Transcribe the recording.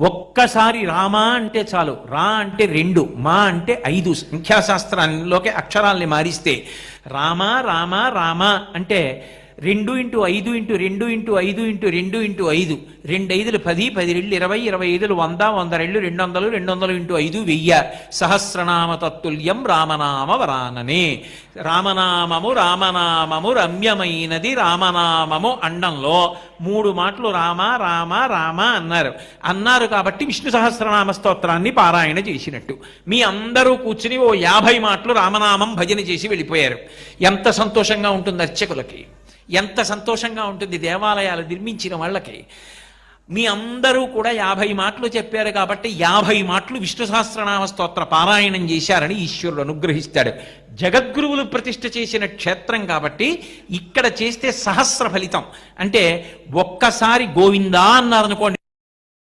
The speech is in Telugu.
ఒక్కసారి రామా అంటే చాలు, రా అంటే 2, మా అంటే 5 సంఖ్యాశాస్త్రంలోకి అక్షరాల్ని మారిస్తే రామ రామ రామ అంటే 2 × 5 × 2 × 5 × 2 × 5 2 5 10 10 2 20 25 100 100 200 200 × 5 1000 సహస్రనామ తత్తుల్యం రామనామ వరాననే. రామనామము రామనామము రమ్యమైనది రామనామము అండంలో 3 మాటలు రామ రామ రామ అన్నారు కాబట్టి విష్ణు సహస్రనామ స్తోత్రాన్ని పారాయణ చేసినట్టు. మీ అందరూ కూర్చుని ఓ 50 మాటలు రామనామం భజన చేసి వెళ్ళిపోయారు. ఎంత సంతోషంగా ఉంటుంది అర్చకులకి, ఎంత సంతోషంగా ఉంటుంది దేవాలయాలు నిర్మించిన వాళ్ళకి. మీ అందరూ కూడా 50 మాటలు చెప్పారు కాబట్టి 50 మాటలు విష్ణు సహస్రనామ స్తోత్ర పారాయణం చేశారని ఈశ్వరుడు అనుగ్రహిస్తాడు. జగద్గురువులు ప్రతిష్ఠ చేసిన క్షేత్రం కాబట్టి ఇక్కడ చేస్తే సహస్ర ఫలితం. అంటే ఒక్కసారి గోవిందా అన్నారనుకోండి,